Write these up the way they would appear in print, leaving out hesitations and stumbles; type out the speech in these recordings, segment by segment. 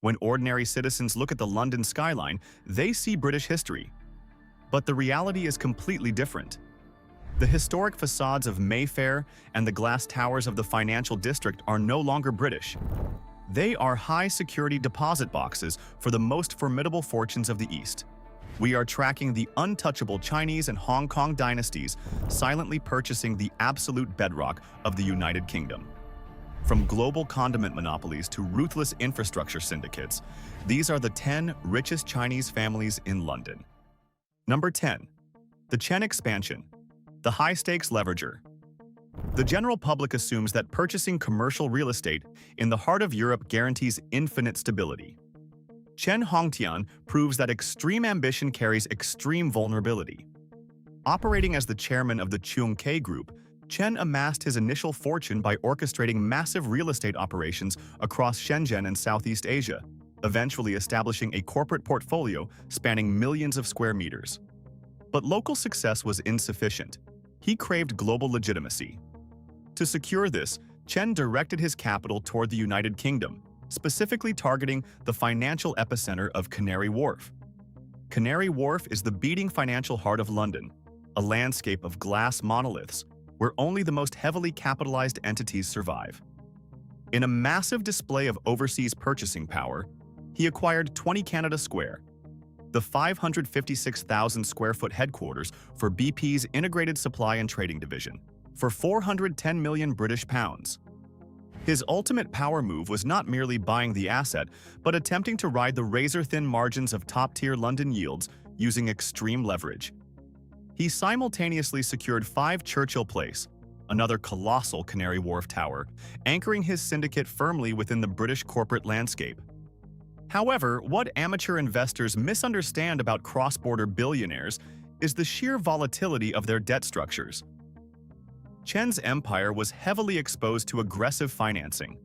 When ordinary citizens look at the London skyline, they see British history. But the reality is completely different. The historic facades of Mayfair and the glass towers of the financial district are no longer British. They are high-security deposit boxes for the most formidable fortunes of the East. We are tracking the untouchable Chinese and Hong Kong dynasties, silently purchasing the absolute bedrock of the United Kingdom. From global condiment monopolies to ruthless infrastructure syndicates, these are the 10 richest Chinese families in London. Number 10. The Chen expansion, the high-stakes leverager. The general public assumes that purchasing commercial real estate in the heart of Europe guarantees infinite stability. Chen Hongtian proves that extreme ambition carries extreme vulnerability. Operating as the chairman of the Chung-kiu group, Chen amassed his initial fortune by orchestrating massive real estate operations across Shenzhen and Southeast Asia, eventually establishing a corporate portfolio spanning millions of square meters. But local success was insufficient. He craved global legitimacy. To secure this, Chen directed his capital toward the United Kingdom, specifically targeting the financial epicenter of Canary Wharf. Canary Wharf is the beating financial heart of London, a landscape of glass monoliths where only the most heavily capitalized entities survive. In a massive display of overseas purchasing power, he acquired 20 Canada Square, the 556,000 square foot headquarters for BP's Integrated Supply and Trading Division, for 410 million British pounds. His ultimate power move was not merely buying the asset, but attempting to ride the razor-thin margins of top-tier London yields using extreme leverage. He simultaneously secured 5 Churchill Place, another colossal Canary Wharf tower, anchoring his syndicate firmly within the British corporate landscape. However, what amateur investors misunderstand about cross-border billionaires is the sheer volatility of their debt structures. Chen's empire was heavily exposed to aggressive financing.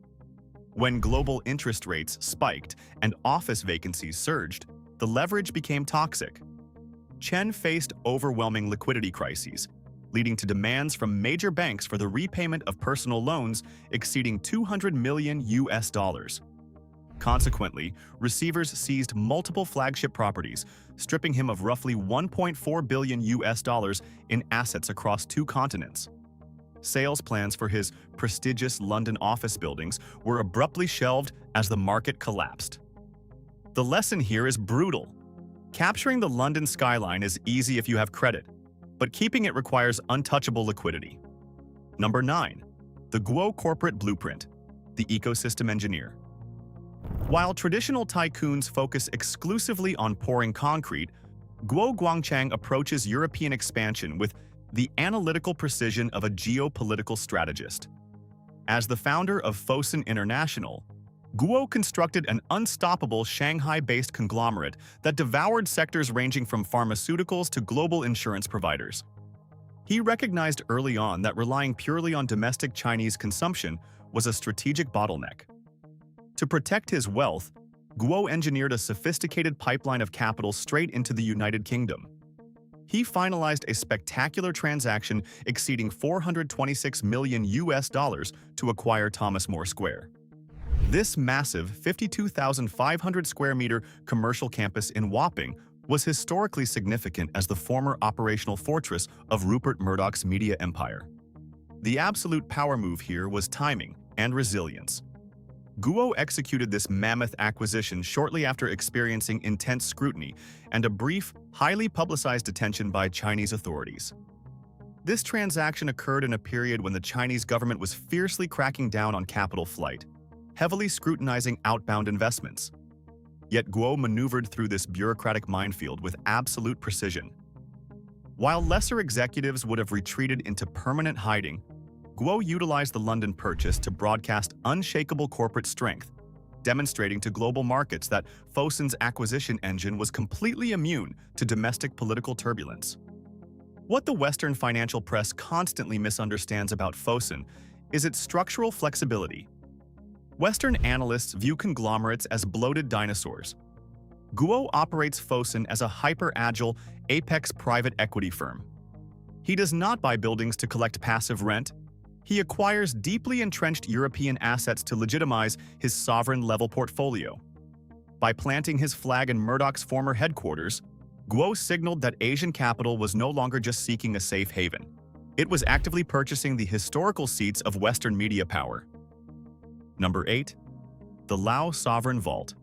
When global interest rates spiked and office vacancies surged, the leverage became toxic. Chen faced overwhelming liquidity crises, leading to demands from major banks for the repayment of personal loans exceeding $200 million. Consequently, receivers seized multiple flagship properties, stripping him of roughly $1.4 billion in assets across 2 continents. Sales plans for his prestigious London office buildings were abruptly shelved as the market collapsed. The lesson here is brutal. Capturing the London skyline is easy if you have credit, but keeping it requires untouchable liquidity. Number 9. The Guo corporate blueprint, the ecosystem engineer. While traditional tycoons focus exclusively on pouring concrete, Guo Guangchang approaches European expansion with the analytical precision of a geopolitical strategist. As the founder of Fosun International, Guo constructed an unstoppable Shanghai-based conglomerate that devoured sectors ranging from pharmaceuticals to global insurance providers. He recognized early on that relying purely on domestic Chinese consumption was a strategic bottleneck. To protect his wealth, Guo engineered a sophisticated pipeline of capital straight into the United Kingdom. He finalized a spectacular transaction exceeding $426 million to acquire Thomas More Square. This massive 52,500 square meter commercial campus in Wapping was historically significant as the former operational fortress of Rupert Murdoch's media empire. The absolute power move here was timing and resilience. Guo executed this mammoth acquisition shortly after experiencing intense scrutiny and a brief, highly publicized detention by Chinese authorities. This transaction occurred in a period when the Chinese government was fiercely cracking down on capital flight, heavily scrutinizing outbound investments. Yet Guo maneuvered through this bureaucratic minefield with absolute precision. While lesser executives would have retreated into permanent hiding, Guo utilized the London purchase to broadcast unshakable corporate strength, demonstrating to global markets that Fosun's acquisition engine was completely immune to domestic political turbulence. What the Western financial press constantly misunderstands about Fosun is its structural flexibility. Western analysts view conglomerates as bloated dinosaurs. Guo operates Fosun as a hyper-agile, apex private equity firm. He does not buy buildings to collect passive rent. He acquires deeply entrenched European assets to legitimize his sovereign-level portfolio. By planting his flag in Murdoch's former headquarters, Guo signaled that Asian capital was no longer just seeking a safe haven. It was actively purchasing the historical seats of Western media power. Number 8. The Lao Sovereign Vault.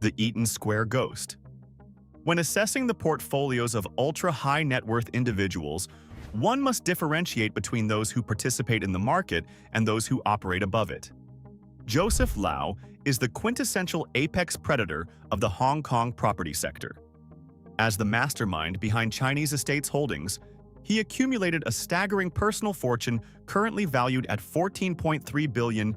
The Eaton Square Ghost. When assessing the portfolios of ultra-high net worth individuals, one must differentiate between those who participate in the market and those who operate above it. Joseph Lau is the quintessential apex predator of the Hong Kong property sector. As the mastermind behind Chinese estates holdings, he accumulated a staggering personal fortune currently valued at $14.3 billion.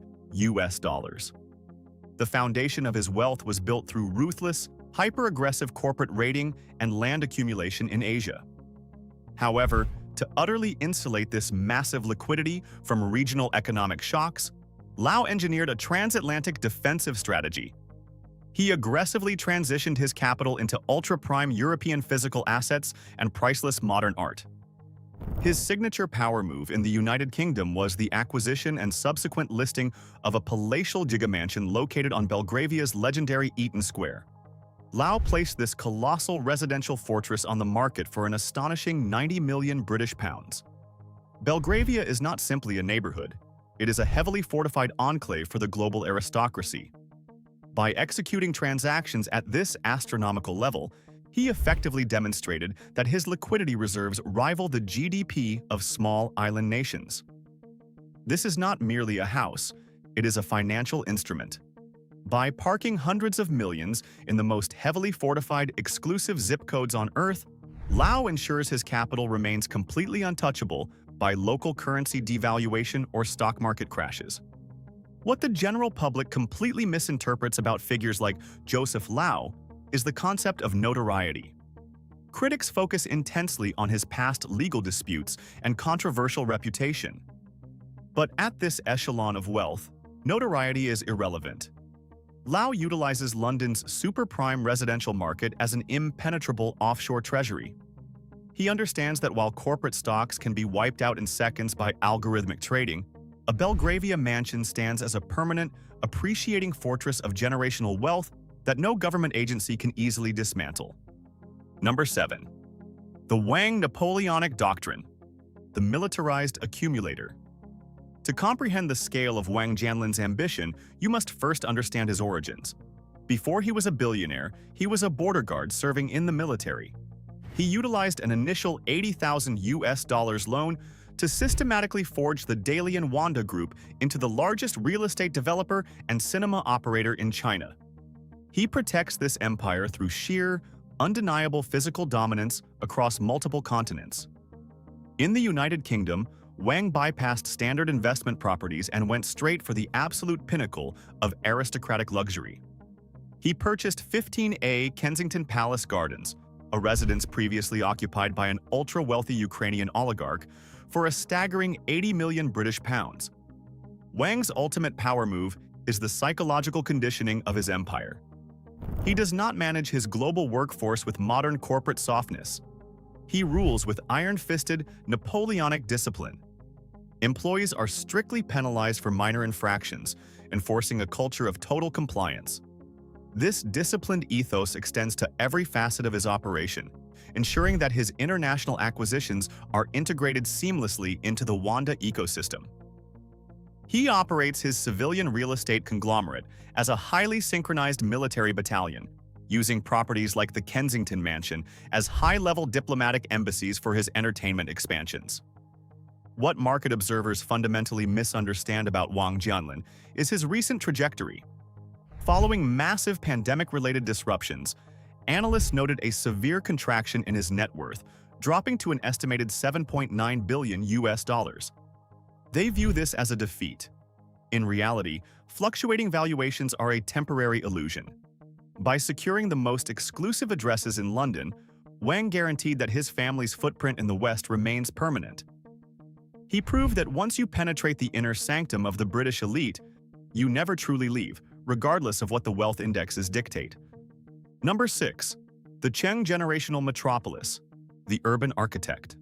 The foundation of his wealth was built through ruthless, hyper-aggressive corporate raiding and land accumulation in Asia. However, to utterly insulate this massive liquidity from regional economic shocks, Lau engineered a transatlantic defensive strategy. He aggressively transitioned his capital into ultra-prime European physical assets and priceless modern art. His signature power move in the United Kingdom was the acquisition and subsequent listing of a palatial gigamansion located on Belgravia's legendary Eaton Square. Lau placed this colossal residential fortress on the market for an astonishing 90 million British pounds. Belgravia is not simply a neighborhood. It is a heavily fortified enclave for the global aristocracy. By executing transactions at this astronomical level, he effectively demonstrated that his liquidity reserves rival the GDP of small island nations. This is not merely a house, it is a financial instrument. By parking hundreds of millions in the most heavily fortified exclusive zip codes on Earth, Lau ensures his capital remains completely untouchable by local currency devaluation or stock market crashes. What the general public completely misinterprets about figures like Joseph Lau is the concept of notoriety. Critics focus intensely on his past legal disputes and controversial reputation. But at this echelon of wealth, notoriety is irrelevant. Lau utilizes London's super-prime residential market as an impenetrable offshore treasury. He understands that while corporate stocks can be wiped out in seconds by algorithmic trading, a Belgravia mansion stands as a permanent, appreciating fortress of generational wealth that no government agency can easily dismantle. Number 7. The Wang Napoleonic Doctrine. The Militarized Accumulator. To comprehend the scale of Wang Jianlin's ambition, you must first understand his origins. Before he was a billionaire, he was a border guard serving in the military. He utilized an initial $80,000 loan to systematically forge the Dalian Wanda Group into the largest real estate developer and cinema operator in China. He protects this empire through sheer, undeniable physical dominance across multiple continents. In the United Kingdom, Wang bypassed standard investment properties and went straight for the absolute pinnacle of aristocratic luxury. He purchased 15A Kensington Palace Gardens, a residence previously occupied by an ultra-wealthy Ukrainian oligarch, for a staggering 80 million British pounds. Wang's ultimate power move is the psychological conditioning of his empire. He does not manage his global workforce with modern corporate softness. He rules with iron-fisted, Napoleonic discipline. Employees are strictly penalized for minor infractions, enforcing a culture of total compliance. This disciplined ethos extends to every facet of his operation, ensuring that his international acquisitions are integrated seamlessly into the Wanda ecosystem. He operates his civilian real estate conglomerate as a highly synchronized military battalion, using properties like the Kensington Mansion as high-level diplomatic embassies for his entertainment expansions. What market observers fundamentally misunderstand about Wang Jianlin is his recent trajectory. Following massive pandemic-related disruptions, analysts noted a severe contraction in his net worth, dropping to an estimated $7.9 billion. They view this as a defeat. In reality, fluctuating valuations are a temporary illusion. By securing the most exclusive addresses in London, Wang guaranteed that his family's footprint in the West remains permanent. He proved that once you penetrate the inner sanctum of the British elite, you never truly leave, regardless of what the wealth indexes dictate. Number 6. The Cheng Generational Metropolis. The Urban Architect.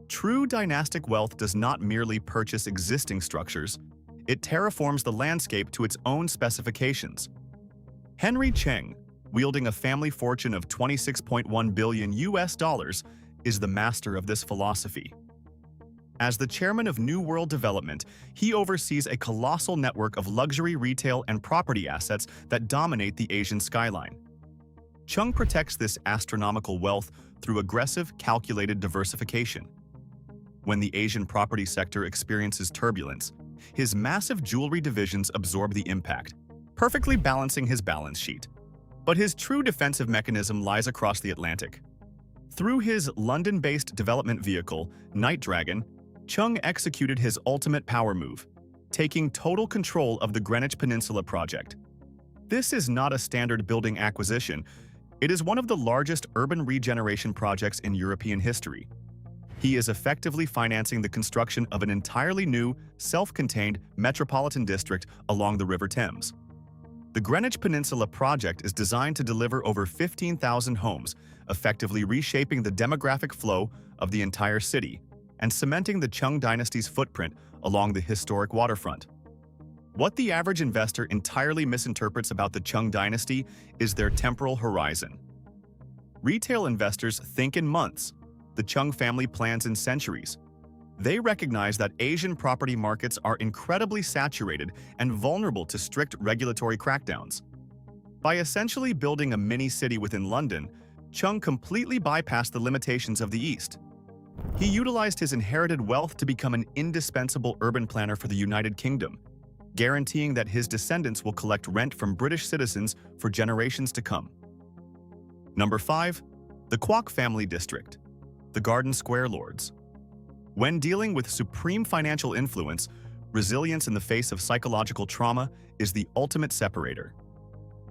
True dynastic wealth does not merely purchase existing structures, it terraforms the landscape to its own specifications. Henry Chang, wielding a family fortune of 26.1 billion US dollars, is the master of this philosophy. As the chairman of New World Development, he oversees a colossal network of luxury retail and property assets that dominate the Asian skyline. Chung protects this astronomical wealth through aggressive, calculated diversification. When the Asian property sector experiences turbulence, his massive jewelry divisions absorb the impact, perfectly balancing his balance sheet. But his true defensive mechanism lies across the Atlantic. Through his London-based development vehicle, Night Dragon, Chung executed his ultimate power move, taking total control of the Greenwich Peninsula project. This is not a standard building acquisition. It is one of the largest urban regeneration projects in European history. He is effectively financing the construction of an entirely new, self-contained metropolitan district along the River Thames. The Greenwich Peninsula project is designed to deliver over 15,000 homes, effectively reshaping the demographic flow of the entire city and cementing the Chung dynasty's footprint along the historic waterfront. What the average investor entirely misinterprets about the Chung dynasty is their temporal horizon. Retail investors think in months. The Chung family plans in centuries. They recognize that Asian property markets are incredibly saturated and vulnerable to strict regulatory crackdowns. By essentially building a mini-city within London, Chung completely bypassed the limitations of the East. He utilized his inherited wealth to become an indispensable urban planner for the United Kingdom, guaranteeing that his descendants will collect rent from British citizens for generations to come. Number 5. The Quac family district. The Garden Square Lords. When dealing with supreme financial influence, resilience in the face of psychological trauma is the ultimate separator.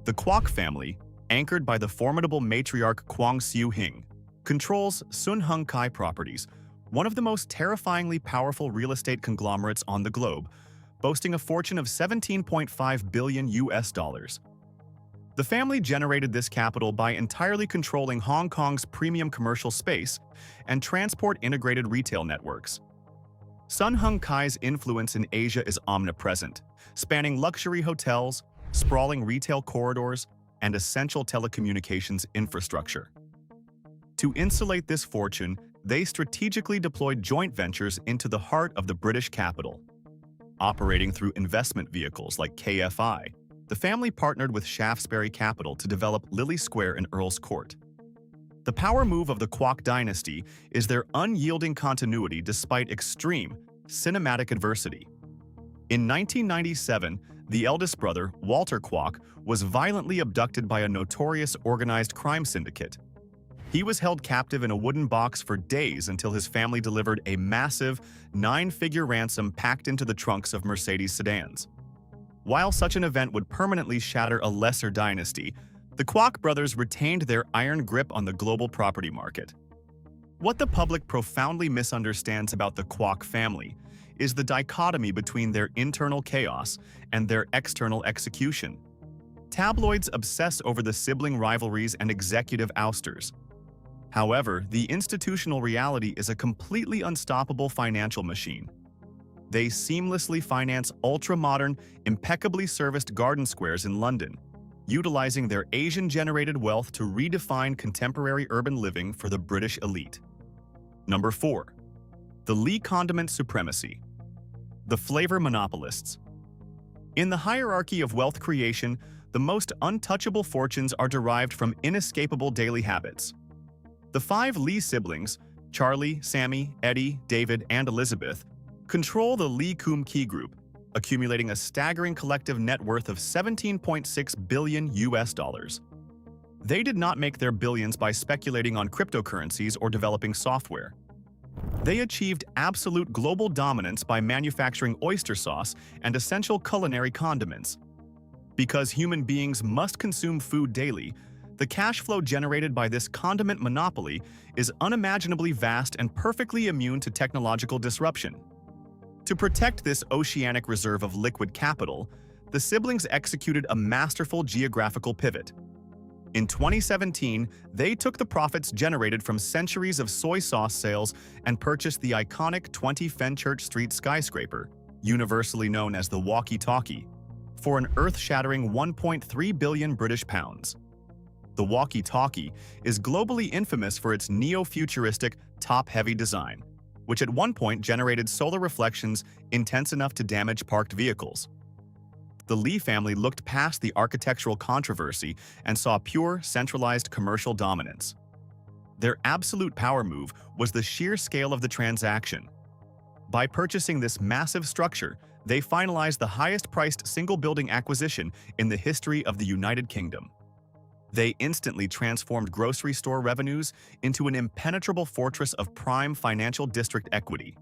The Quac family, anchored by the formidable matriarch Kwang Siu-hing, controls Sun Hung Kai Properties, one of the most terrifyingly powerful real estate conglomerates on the globe, boasting a fortune of 17.5 billion US dollars. The family generated this capital by entirely controlling Hong Kong's premium commercial space and transport integrated retail networks. Sun Hung Kai's influence in Asia is omnipresent, spanning luxury hotels, sprawling retail corridors, and essential telecommunications infrastructure. To insulate this fortune, they strategically deployed joint ventures into the heart of the British capital. Operating through investment vehicles like KFI, the family partnered with Shaftesbury Capital to develop Lillie Square in Earl's Court. The power move of the Quac dynasty is their unyielding continuity despite extreme, cinematic adversity. In 1997, the eldest brother, Walter Quac, was violently abducted by a notorious organized crime syndicate. He was held captive in a wooden box for days until his family delivered a massive, 9-figure ransom packed into the trunks of Mercedes sedans. While such an event would permanently shatter a lesser dynasty, the Quac brothers retained their iron grip on the global property market. What the public profoundly misunderstands about the Quac family is the dichotomy between their internal chaos and their external execution. Tabloids obsess over the sibling rivalries and executive ousters. However, the institutional reality is a completely unstoppable financial machine. They seamlessly finance ultra-modern, impeccably serviced garden squares in London, utilizing their Asian-generated wealth to redefine contemporary urban living for the British elite. Number 4. The Lee condiment supremacy. The flavor monopolists. In the hierarchy of wealth creation, the most untouchable fortunes are derived from inescapable daily habits. The 5 Lee siblings, Charlie, Sammy, Eddie, David, and Elizabeth, control the Lee Kum Kee group, accumulating a staggering collective net worth of 17.6 billion US dollars. They did not make their billions by speculating on cryptocurrencies or developing software. They achieved absolute global dominance by manufacturing oyster sauce and essential culinary condiments. Because human beings must consume food daily, the cash flow generated by this condiment monopoly is unimaginably vast and perfectly immune to technological disruption. To protect this oceanic reserve of liquid capital, the siblings executed a masterful geographical pivot. In 2017, they took the profits generated from centuries of soy sauce sales and purchased the iconic 20 Fenchurch Street skyscraper, universally known as the Walkie-Talkie, for an earth-shattering 1.3 billion British pounds. The Walkie-Talkie is globally infamous for its neo-futuristic, top-heavy design, which at one point generated solar reflections intense enough to damage parked vehicles. The Lee family looked past the architectural controversy and saw pure, centralized commercial dominance. Their absolute power move was the sheer scale of the transaction. By purchasing this massive structure, they finalized the highest-priced single-building acquisition in the history of the United Kingdom. They instantly transformed grocery store revenues into an impenetrable fortress of prime financial district equity.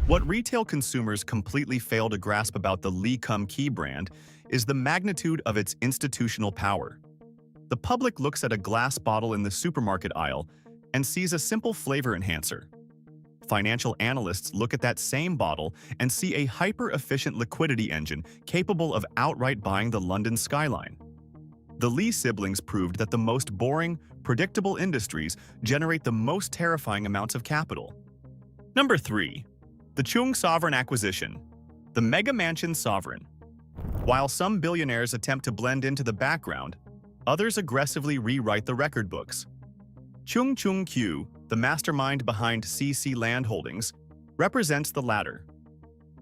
What retail consumers completely fail to grasp about the Lee Kum Kee brand is the magnitude of its institutional power. The public looks at a glass bottle in the supermarket aisle and sees a simple flavor enhancer. Financial analysts look at that same bottle and see a hyper-efficient liquidity engine capable of outright buying the London skyline. The Lee siblings proved that the most boring, predictable industries generate the most terrifying amounts of capital. Number 3. The Chung Sovereign Acquisition. The Mega Mansion Sovereign. While some billionaires attempt to blend into the background, others aggressively rewrite the record books. Chung-kiu, the mastermind behind CC Land Holdings, represents the latter.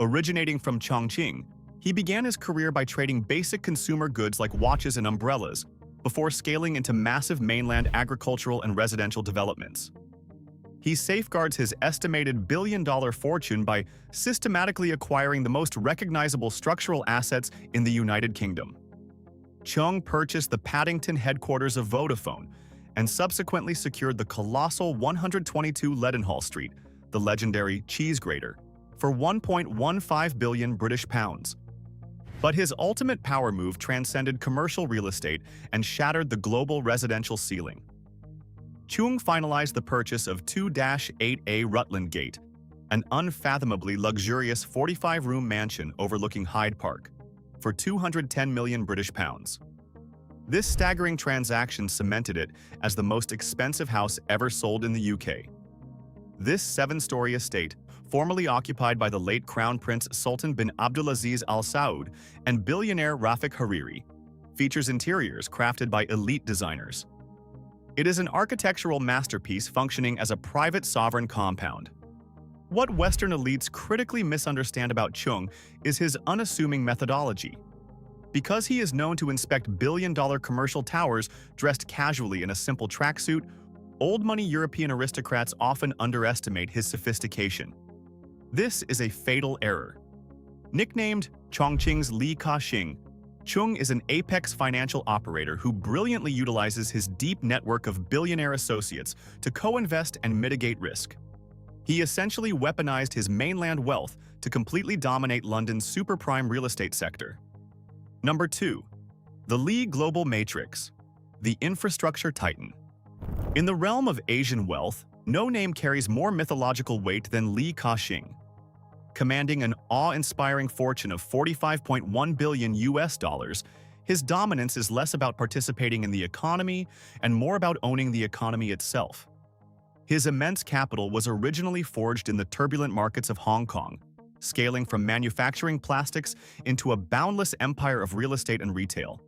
Originating from Chongqing, he began his career by trading basic consumer goods like watches and umbrellas, before scaling into massive mainland agricultural and residential developments. He safeguards his estimated billion-dollar fortune by systematically acquiring the most recognizable structural assets in the United Kingdom. Chang purchased the Paddington headquarters of Vodafone and subsequently secured the colossal 122 Leadenhall Street, the legendary cheese grater, for 1.15 billion British pounds. But his ultimate power move transcended commercial real estate and shattered the global residential ceiling. Chung finalized the purchase of 2-8A Rutland Gate, an unfathomably luxurious 45-room mansion overlooking Hyde Park, for 210 million British pounds. This staggering transaction cemented it as the most expensive house ever sold in the UK. This 7-story estate, formerly occupied by the late Crown Prince Sultan bin Abdulaziz Al Saud and billionaire Rafik Hariri, features interiors crafted by elite designers. It is an architectural masterpiece functioning as a private sovereign compound. What Western elites critically misunderstand about Chung is his unassuming methodology. Because he is known to inspect billion-dollar commercial towers dressed casually in a simple tracksuit, old-money European aristocrats often underestimate his sophistication. This is a fatal error. Nicknamed Chongqing's Li Ka-shing, Chung is an apex financial operator who brilliantly utilizes his deep network of billionaire associates to co-invest and mitigate risk. He essentially weaponized his mainland wealth to completely dominate London's super-prime real estate sector. Number 2. The Lee Global Matrix. The Infrastructure Titan. In the realm of Asian wealth, no name carries more mythological weight than Li Ka-shing. Commanding an awe-inspiring fortune of $45.1 billion, his dominance is less about participating in the economy and more about owning the economy itself. His immense capital was originally forged in the turbulent markets of Hong Kong, scaling from manufacturing plastics into a boundless empire of real estate and retail.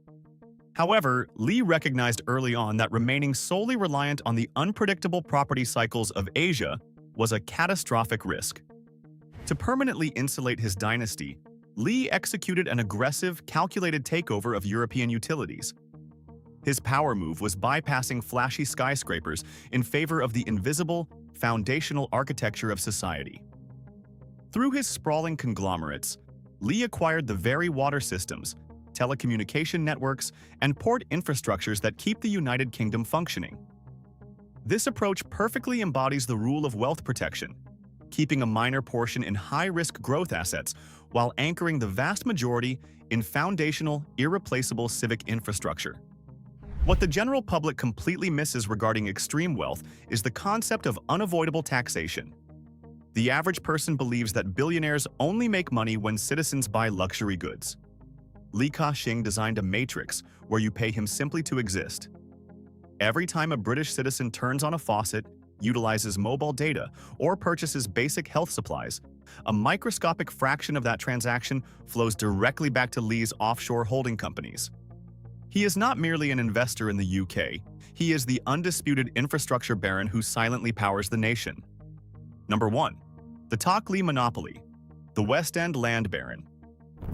However, Lee recognized early on that remaining solely reliant on the unpredictable property cycles of Asia was a catastrophic risk. To permanently insulate his dynasty, Lee executed an aggressive, calculated takeover of European utilities. His power move was bypassing flashy skyscrapers in favor of the invisible, foundational architecture of society. Through his sprawling conglomerates, Lee acquired the very water systems, telecommunication networks, and port infrastructures that keep the United Kingdom functioning. This approach perfectly embodies the rule of wealth protection, keeping a minor portion in high-risk growth assets while anchoring the vast majority in foundational, irreplaceable civic infrastructure. What the general public completely misses regarding extreme wealth is the concept of unavoidable taxation. The average person believes that billionaires only make money when citizens buy luxury goods. Li Ka-shing designed a matrix where you pay him simply to exist. Every time a British citizen turns on a faucet, utilizes mobile data, or purchases basic health supplies, A microscopic fraction of that transaction flows directly back to Lee's offshore holding companies. He is not merely an investor in the UK, he is the undisputed infrastructure baron who silently powers the nation. Number 1. The Tak Lee Monopoly, the West End land baron.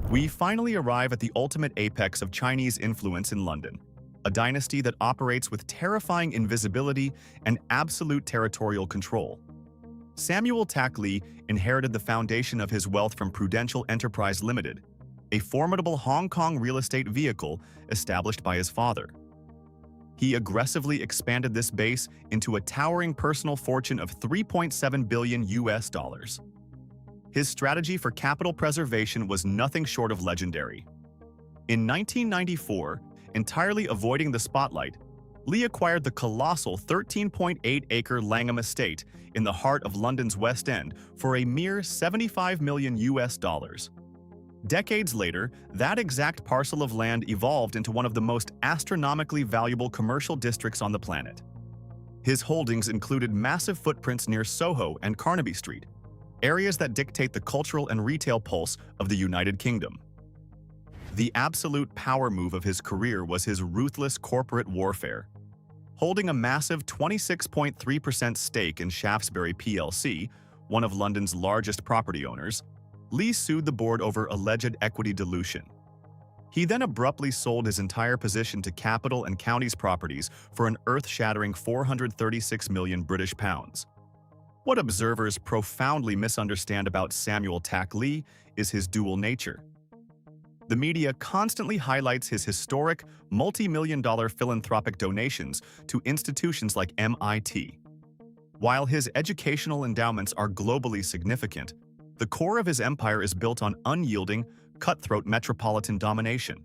We finally arrive at the ultimate apex of Chinese influence in London, a dynasty that operates with terrifying invisibility and absolute territorial control. Samuel Tak Lee inherited the foundation of his wealth from Prudential Enterprise Limited, a formidable Hong Kong real estate vehicle established by his father. He aggressively expanded this base into a towering personal fortune of $3.7 billion. His strategy for capital preservation was nothing short of legendary. In 1994, entirely avoiding the spotlight, Lee acquired the colossal 13.8-acre Langham Estate in the heart of London's West End for a mere $75 million. Decades later, that exact parcel of land evolved into one of the most astronomically valuable commercial districts on the planet. His holdings included massive footprints near Soho and Carnaby Street, areas that dictate the cultural and retail pulse of the United Kingdom. The absolute power move of his career was his ruthless corporate warfare. Holding a massive 26.3% stake in Shaftesbury plc, one of London's largest property owners, Lee sued the board over alleged equity dilution. He then abruptly sold his entire position to Capital and Counties Properties for an earth-shattering £436 million. What observers profoundly misunderstand about Samuel Tak Lee is his dual nature. The media constantly highlights his historic, multi-million-dollar philanthropic donations to institutions like MIT. While his educational endowments are globally significant, the core of his empire is built on unyielding, cutthroat metropolitan domination.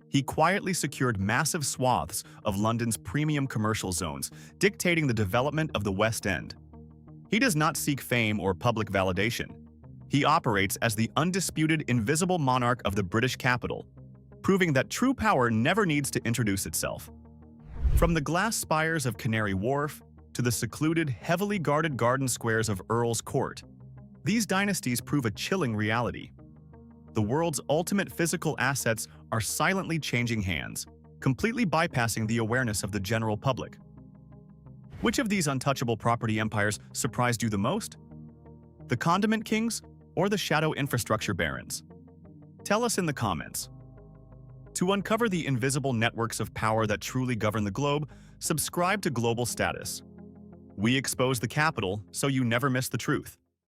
He quietly secured massive swaths of London's premium commercial zones, dictating the development of the West End. He does not seek fame or public validation. He operates as the undisputed invisible monarch of the British capital, proving that true power never needs to introduce itself. From the glass spires of Canary Wharf to the secluded, heavily guarded garden squares of Earl's Court, these dynasties prove a chilling reality. The world's ultimate physical assets are silently changing hands, completely bypassing the awareness of the general public. Which of these untouchable property empires surprised you the most? The condiment kings or the shadow infrastructure barons? Tell us in the comments. To uncover the invisible networks of power that truly govern the globe, subscribe to Global Status. We expose the capital so you never miss the truth.